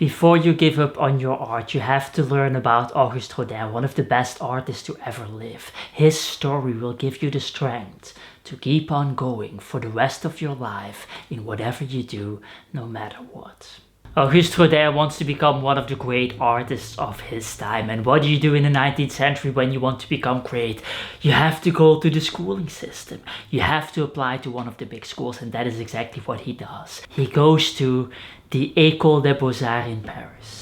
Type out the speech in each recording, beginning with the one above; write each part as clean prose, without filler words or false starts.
Before you give up on your art, you have to learn about Auguste Rodin, one of the best artists to ever live. His story will give you the strength to keep on going for the rest of your life in whatever you do, no matter what. Auguste Rodin wants to become one of the great artists of his time. And what do you do in the 19th century when you want to become great? You have to go to the schooling system. You have to apply to one of the big schools, and that is exactly what he does. He goes to the École des Beaux-Arts in Paris.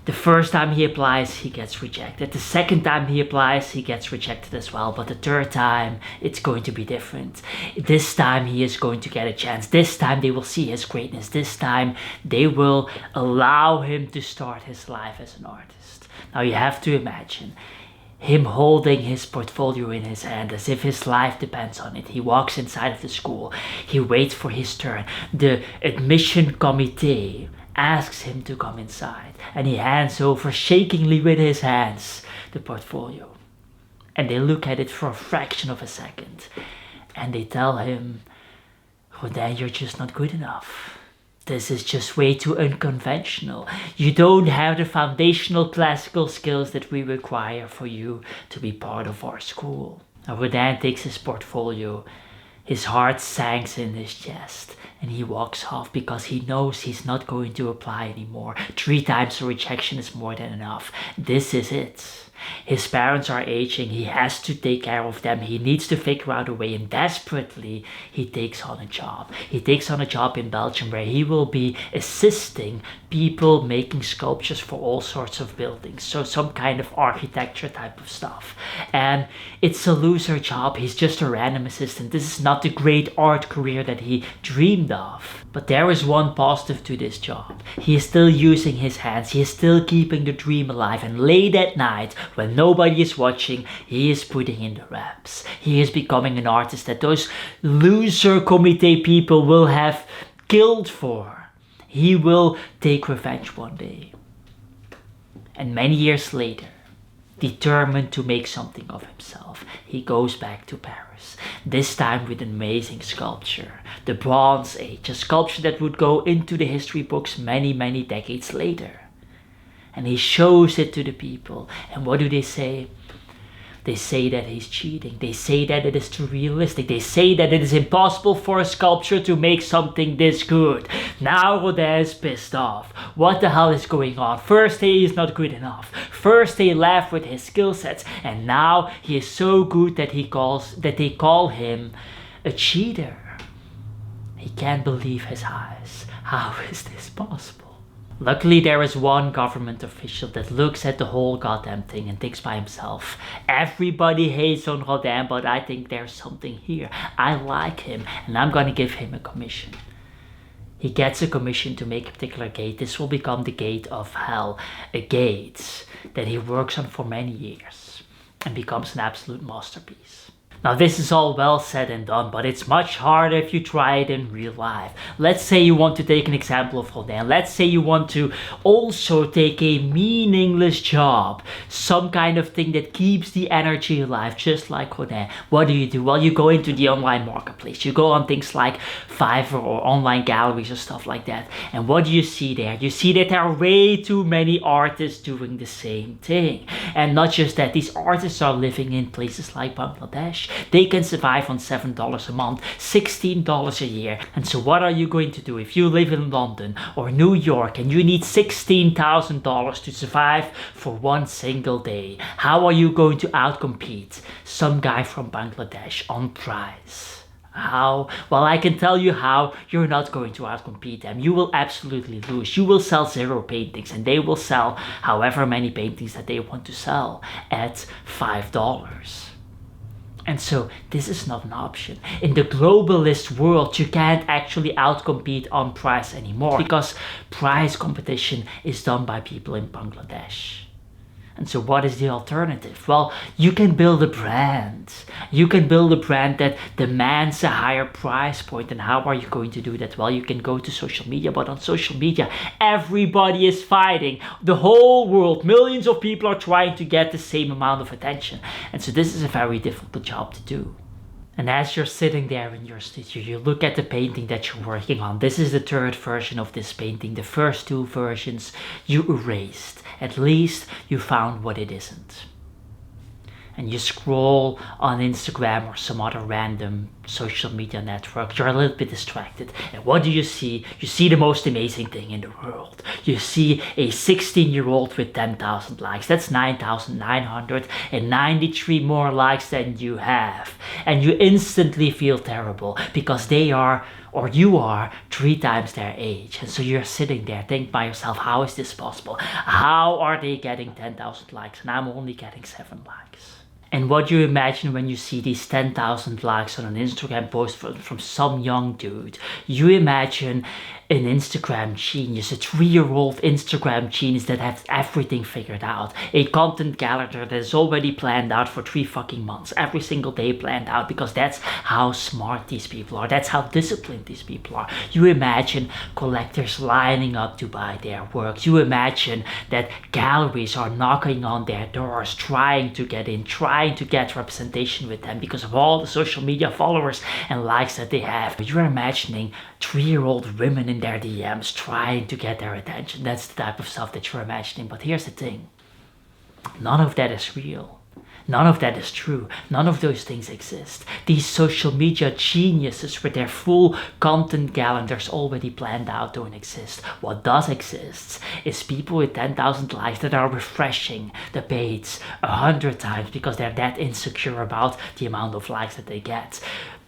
The first time he applies, he gets rejected. The second time he applies, he gets rejected as well. But the third time, it's going to be different. This time he is going to get a chance. This time they will see his greatness. This time they will allow him to start his life as an artist. Now you have to imagine him holding his portfolio in his hand as if his life depends on it. He walks inside of the school. He waits for his turn. The admission committee asks him to come inside, and he hands over shakingly with his hands the portfolio. And they look at it for a fraction of a second, and they tell him, Rodin, you're just not good enough. This is just way too unconventional. You don't have the foundational classical skills that we require for you to be part of our school. Now Rodin takes his portfolio. His heart sinks in his chest, and he walks off because he knows he's not going to apply anymore. 3 times a rejection is more than enough. This is it. His parents are aging. He has to take care of them. He needs to figure out a way, and desperately he takes on a job. He takes on a job in Belgium where he will be assisting people making sculptures for all sorts of buildings. So some kind of architecture type of stuff. And it's a loser job. He's just a random assistant. This is not the great art career that he dreamed of. But there is one positive to this job. He is still using his hands. He is still keeping the dream alive. And late at night, when nobody is watching, he is putting in the reps. He is becoming an artist that those loser committee people will have killed for. He will take revenge one day. And many years later, determined to make something of himself, he goes back to Paris. This time with an amazing sculpture, the Bronze Age, a sculpture that would go into the history books many, many decades later. And he shows it to the people. And what do they say? They say that he's cheating. They say that it is too realistic. They say that it is impossible for a sculpture to make something this good. Now Rodin is pissed off. What the hell is going on? First he is not good enough. First they laugh with his skill sets. And now he is so good that they call him a cheater. He can't believe his eyes. How is this possible? Luckily there is one government official that looks at the whole goddamn thing and thinks by himself, everybody hates on Rodin, but I think there's something here. I like him and I'm gonna give him a commission. He gets a commission to make a particular gate. This will become the Gate of Hell, a gate that he works on for many years and becomes an absolute masterpiece. Now this is all well said and done, but it's much harder if you try it in real life. Let's say you want to take an example of Rodin. Let's say you want to also take a meaningless job, some kind of thing that keeps the energy alive, just like Rodin. What do? Well, you go into the online marketplace. You go on things like Fiverr or online galleries or stuff like that. And what do you see there? You see that there are way too many artists doing the same thing. And not just that, these artists are living in places like Bangladesh. They can survive on $7 a month, $16 a year. And so what are you going to do if you live in London or New York and you need $16,000 to survive for one single day? How are you going to outcompete some guy from Bangladesh on price? How? Well, I can tell you how. You're not going to outcompete them. You will absolutely lose. You will sell 0 paintings and they will sell however many paintings that they want to sell at $5. And so this is not an option. In the globalist world, you can't actually outcompete on price anymore because price competition is done by people in Bangladesh. And so what is the alternative? Well, you can build a brand. You can build a brand that demands a higher price point. And how are you going to do that? Well, you can go to social media, but on social media, everybody is fighting. The whole world, millions of people are trying to get the same amount of attention. And so this is a very difficult job to do. And as you're sitting there in your studio, you look at the painting that you're working on. This is the third version of this painting. The first two versions you erased. At least you found what it isn't. And you scroll on Instagram or some other random social media network, you're a little bit distracted. And what do you see? You see the most amazing thing in the world. You see a 16-year-old with 10,000 likes. That's 9,993 more likes than you have. And you instantly feel terrible because they are, or you are, 3 times their age. And so you're sitting there thinking by yourself, how is this possible? How are they getting 10,000 likes and I'm only getting 7 likes? And what you imagine when you see these 10,000 likes on an Instagram post from some young dude, you imagine an Instagram genius, a 3-year-old Instagram genius that has everything figured out. A content calendar that is already planned out for 3 fucking months. Every single day planned out because that's how smart these people are. That's how disciplined these people are. You imagine collectors lining up to buy their works. You imagine that galleries are knocking on their doors, trying to get in, trying to get representation with them because of all the social media followers and likes that they have. You're imagining 3-year-old women in their DMs trying to get their attention. That's the type of stuff that you're imagining. But here's the thing. None of that is real. None of that is true. None of those things exist. These social media geniuses with their full content calendars already planned out don't exist. What does exist is people with 10,000 likes that are refreshing the page 100 times because they're that insecure about the amount of likes that they get.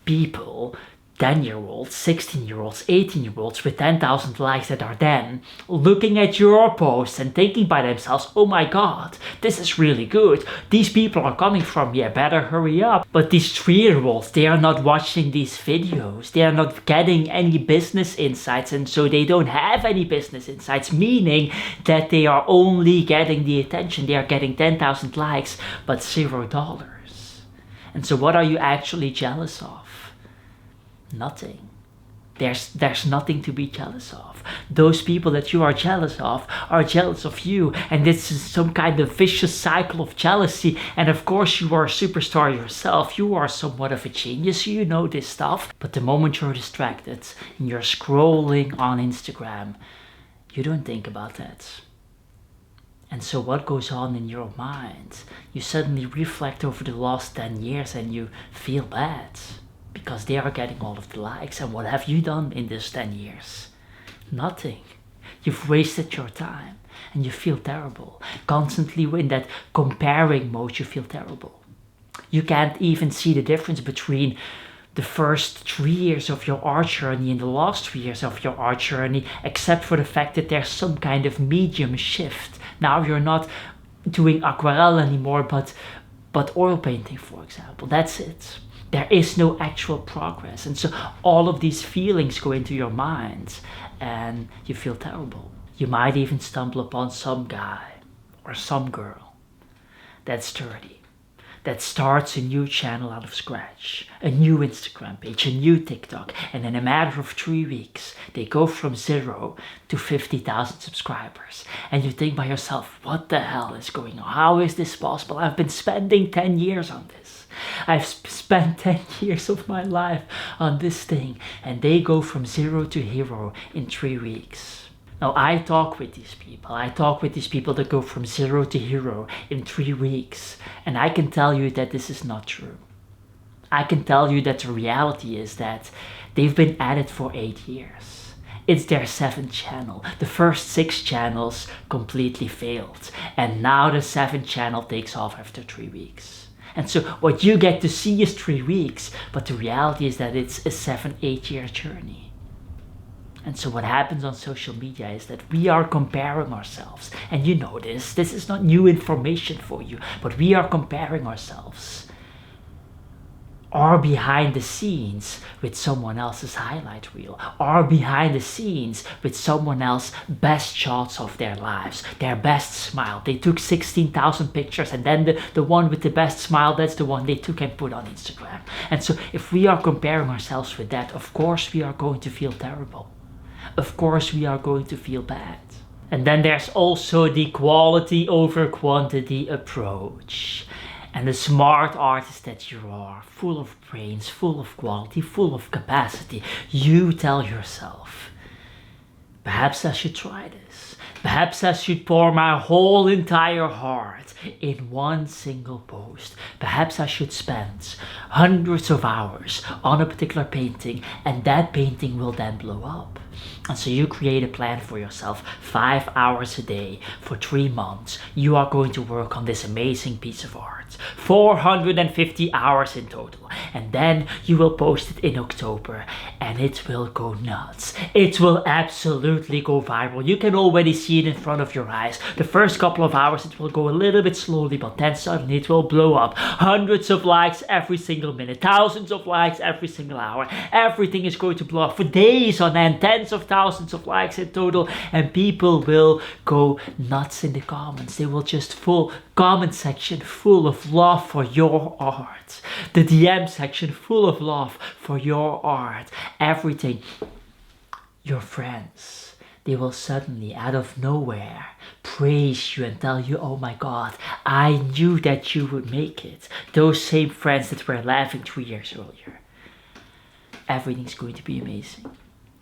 People, 10-year-olds, 16-year-olds, 18-year-olds with 10,000 likes that are then looking at your posts and thinking by themselves, oh my god, this is really good. These people are coming from me, I better hurry up. But these 3-year-olds, they are not watching these videos. They are not getting any business insights and so they don't have any business insights, meaning that they are only getting the attention. They are getting 10,000 likes, but $0. And so what are you actually jealous of? Nothing. There's nothing to be jealous of. Those people that you are jealous of are jealous of you, and this is some kind of vicious cycle of jealousy. And of course you are a superstar yourself. You are somewhat of a genius, you know this stuff. But the moment you're distracted and you're scrolling on Instagram, you don't think about that. And so what goes on in your mind? You suddenly reflect over the last 10 years and you feel bad. Because they are getting all of the likes. And what have you done in these 10 years? Nothing. You've wasted your time and you feel terrible. Constantly in that comparing mode, you feel terrible. You can't even see the difference between the first 3 years of your art journey and the last 3 years of your art journey, except for the fact that there's some kind of medium shift. Now you're not doing aquarelle anymore, but oil painting, for example. That's it. There is no actual progress. And so all of these feelings go into your mind and you feel terrible. You might even stumble upon some guy or some girl that's 30, that starts a new channel out of scratch, a new Instagram page, a new TikTok, and in a matter of 3 weeks, they go from 0 to 50,000 subscribers. And you think by yourself, what the hell is going on? How is this possible? I've been spending 10 years on this. I've spent 10 years of my life on this thing, and they go from 0 to hero in 3 weeks. Now I talk with these people. I talk with these people that go from 0 to hero in 3 weeks, and I can tell you that this is not true. I can tell you that the reality is that they've been at it for 8 years. It's their 7th channel. The first 6 channels completely failed, and now the 7th channel takes off after 3 weeks. And so what you get to see is 3 weeks, but the reality is that it's a 7-8 year journey. And so what happens on social media is that we are comparing ourselves. And you know this is not new information for you, but we are comparing ourselves. Or behind the scenes with someone else's highlight reel, or behind the scenes with someone else's best shots of their lives, their best smile. They took 16,000 pictures, and then the one with the best smile, that's the one they took and put on Instagram. And so if we are comparing ourselves with that, of course we are going to feel terrible. Of course we are going to feel bad. And then there's also the quality over quantity approach. And the smart artist that you are, full of brains, full of quality, full of capacity, you tell yourself, perhaps I should try this. Perhaps I should pour my whole entire heart in one single post. Perhaps I should spend hundreds of hours on a particular painting, and that painting will then blow up. And so you create a plan for yourself, 5 hours a day for 3 months. You are going to work on this amazing piece of art, 450 hours in total. And then you will post it in October and it will go nuts. It will absolutely go viral. You can already see it in front of your eyes. The first couple of hours it will go a little bit slowly, but then suddenly it will blow up. Hundreds of likes every single minute, thousands of likes every single hour. Everything is going to blow up for days on end, tens of thousands of likes in total, and people will go nuts in the comments. They will just full comment section full of love for your art. The DM section full of love for your art. Everything. Your friends, they will suddenly out of nowhere praise you and tell you, oh my god, I knew that you would make it. Those same friends that were laughing 3 years earlier. Everything's going to be amazing.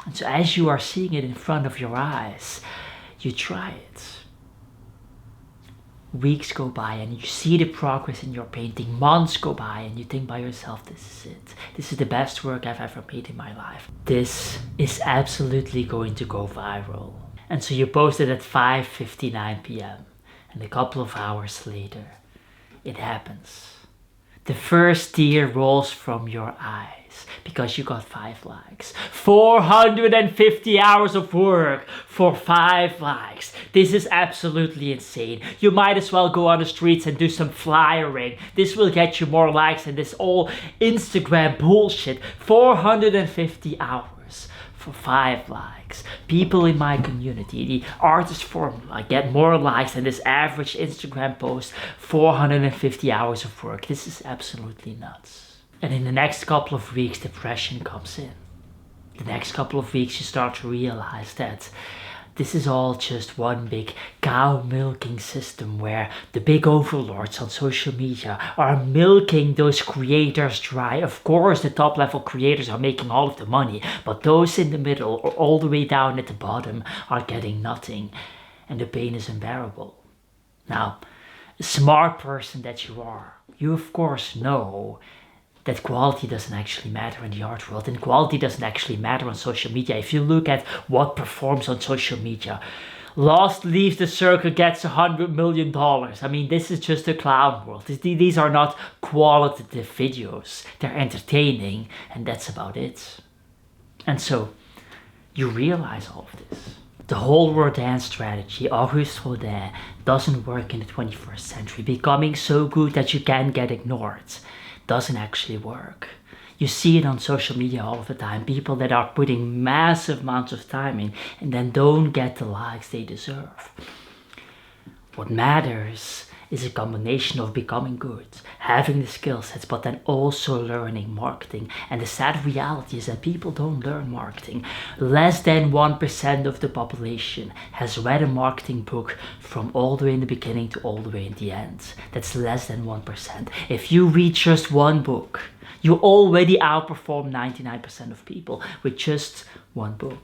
And so as you are seeing it in front of your eyes, you try it. Weeks go by and you see the progress in your painting. Months go by and you think by yourself, this is it. This is the best work I've ever made in my life. This is absolutely going to go viral. And so you post it at 5:59 p.m. and a couple of hours later, it happens. The first tear rolls from your eyes because you got 5 likes. 450 hours of work for 5 likes. This is absolutely insane. You might as well go on the streets and do some flyering. This will get you more likes than this all Instagram bullshit. 450 hours for 5 likes. People in my community, the artist formula, get more likes than this average Instagram post. 450 hours of work. This is absolutely nuts. And in the next couple of weeks, depression comes in. The next couple of weeks, you start to realize that this is all just one big cow milking system where the big overlords on social media are milking those creators dry. Of course, the top level creators are making all of the money, but those in the middle or all the way down at the bottom are getting nothing, and the pain is unbearable. Now, a smart person that you are, you of course know that quality doesn't actually matter in the art world, and quality doesn't actually matter on social media. If you look at what performs on social media, Lost leaves the circle, gets $100 million. I mean, this is just a clown world. These are not qualitative videos. They're entertaining, and that's about it. And so, you realize all of this. The whole Rodin strategy, Auguste Rodin, doesn't work in the 21st century. Becoming so good that you can get ignored doesn't actually work. You see it on social media all of the time. People that are putting massive amounts of time in and then don't get the likes they deserve. What matters is a combination of becoming good, having the skill sets, but then also learning marketing. And the sad reality is that people don't learn marketing. Less than 1% of the population has read a marketing book from all the way in the beginning to all the way in the end. That's less than 1%. If you read just one book, you already outperform 99% of people with just one book.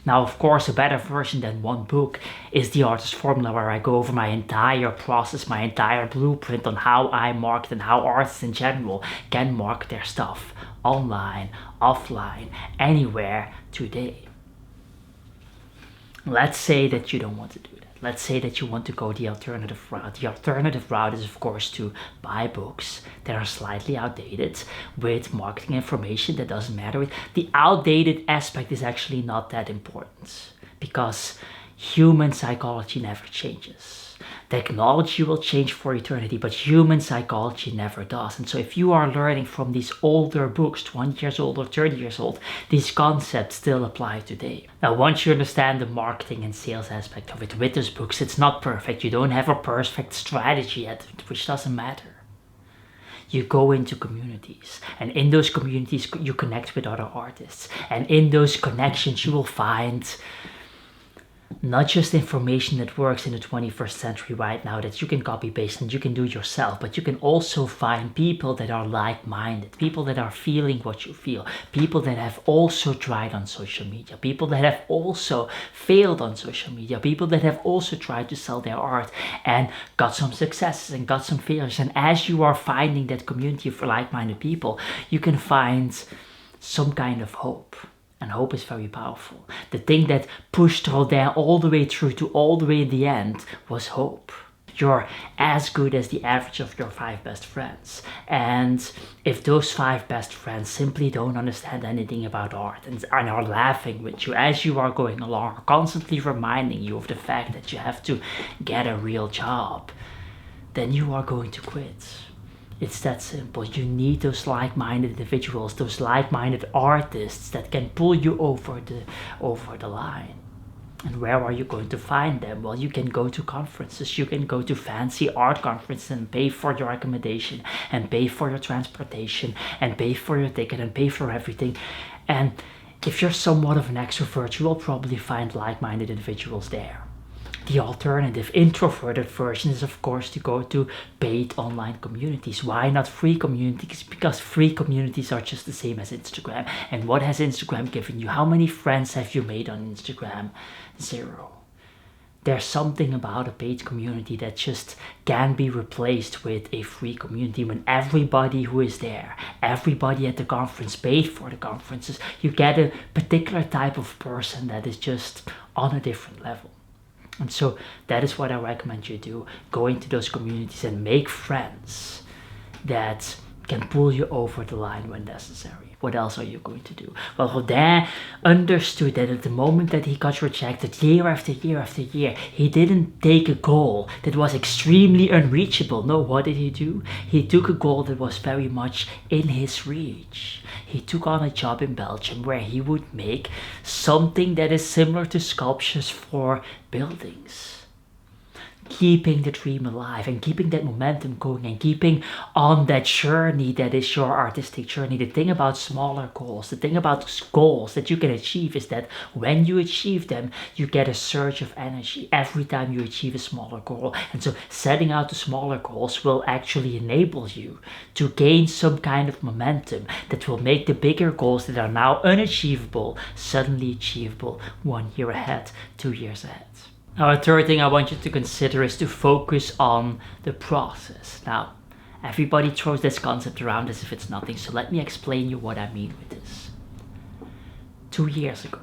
Now, of course, a better version than one book is the artist formula, where I go over my entire process, my entire blueprint on how I market and how artists in general can market their stuff online, offline, anywhere today. Let's say that you don't want to do that. Let's say that you want to go the alternative route. The alternative route is, of course, to buy books that are slightly outdated with marketing information that doesn't matter. The outdated aspect is actually not that important because human psychology never changes. Technology will change for eternity, but human psychology never does. And so if you are learning from these older books, 20 years old or 30 years old, these concepts still apply today. Now, once you understand the marketing and sales aspect of it with those books, it's not perfect. You don't have a perfect strategy yet, which doesn't matter. You go into communities, and in those communities you connect with other artists, and in those connections you will find Not just information that works in the 21st century right now that you can copy paste and you can do yourself, but you can also find people that are like-minded, people that are feeling what you feel, people that have also tried on social media, people that have also failed on social media, people that have also tried to sell their art and got some successes and got some failures. And as you are finding that community of like-minded people, you can find some kind of hope. And hope is very powerful. The thing that pushed Rodin all the way through to all the way in the end was hope. You're as good as the average of your 5 best friends. And if those 5 best friends simply don't understand anything about art and are laughing with you as you are going along, constantly reminding you of the fact that you have to get a real job, then you are going to quit. It's that simple. You need those like-minded individuals, those like-minded artists that can pull you over the line. And where are you going to find them? Well, you can go to conferences, you can go to fancy art conferences and pay for your accommodation and pay for your transportation and pay for your ticket and pay for everything. And if you're somewhat of an extrovert, you will probably find like-minded individuals there. The alternative, introverted version is of course to go to paid online communities. Why not free communities? Because free communities are just the same as Instagram. And what has Instagram given you? How many friends have you made on Instagram? 0. There's something about a paid community that just can be replaced with a free community when everybody who is there, everybody at the conference paid for the conferences, you get a particular type of person that is just on a different level. And so that is what I recommend you do. Go into those communities and make friends that can pull you over the line when necessary. What else are you going to do? Well, Rodin understood that at the moment that he got rejected year after year after year, he didn't take a goal that was extremely unreachable. No, what did he do? He took a goal that was very much in his reach. He took on a job in Belgium where he would make something that is similar to sculptures for buildings. Keeping the dream alive and keeping that momentum going and keeping on that journey that is your artistic journey. The thing about smaller goals, the thing about goals that you can achieve is that when you achieve them, you get a surge of energy every time you achieve a smaller goal. And so setting out the smaller goals will actually enable you to gain some kind of momentum that will make the bigger goals that are now unachievable suddenly achievable 1 year ahead, 2 years ahead. Now, a third thing I want you to consider is to focus on the process. Now, everybody throws this concept around as if it's nothing, so let me explain you what I mean with this. 2 years ago,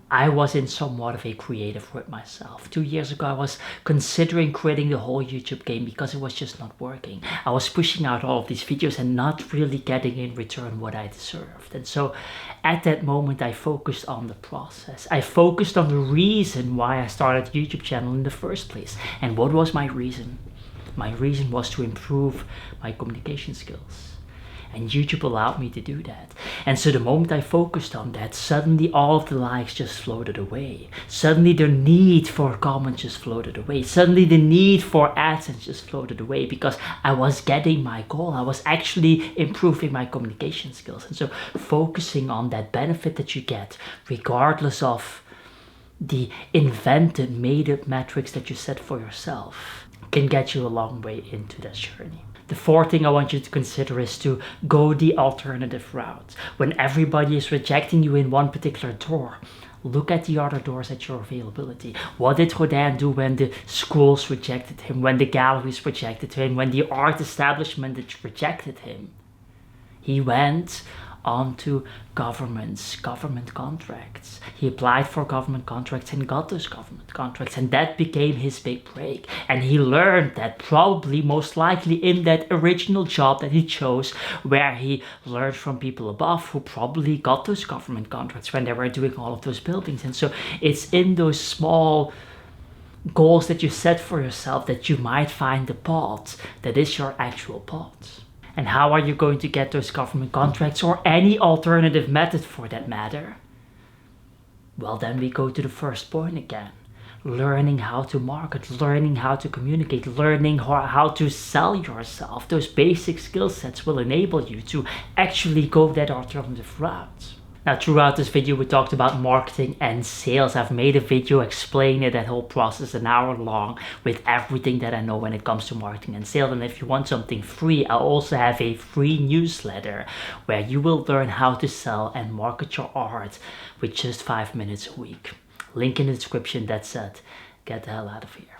I was in somewhat of a creative rut myself. 2 years ago, I was considering quitting the whole YouTube game because it was just not working. I was pushing out all of these videos and not really getting in return what I deserved. And so at that moment, I focused on the process. I focused on the reason why I started a YouTube channel in the first place. And what was my reason? My reason was to improve my communication skills. And YouTube allowed me to do that. And so the moment I focused on that, suddenly all of the likes just floated away. Suddenly the need for comments just floated away. Suddenly the need for AdSense just floated away because I was getting my goal. I was actually improving my communication skills. And so focusing on that benefit that you get, regardless of the invented, made-up metrics that you set for yourself, can get you a long way into that journey. The fourth thing I want you to consider is to go the alternative route. When everybody is rejecting you in one particular door, look at the other doors at your availability. What did Rodin do when the schools rejected him, when the galleries rejected him, when the art establishment rejected him? He went onto government contracts. He applied for government contracts and got those government contracts, and that became his big break. And he learned that probably most likely in that original job that he chose, where he learned from people above who probably got those government contracts when they were doing all of those buildings. And so it's in those small goals that you set for yourself that you might find the path that is your actual path. And how are you going to get those government contracts or any alternative method for that matter? Well, then we go to the first point again. Learning how to market, learning how to communicate, learning how to sell yourself. Those basic skill sets will enable you to actually go that alternative route. Now, throughout this video, we talked about marketing and sales. I've made a video explaining that whole process, an hour long, with everything that I know when it comes to marketing and sales. And if you want something free, I also have a free newsletter where you will learn how to sell and market your art with just 5 minutes a week. Link in the description. That's it. Get the hell out of here.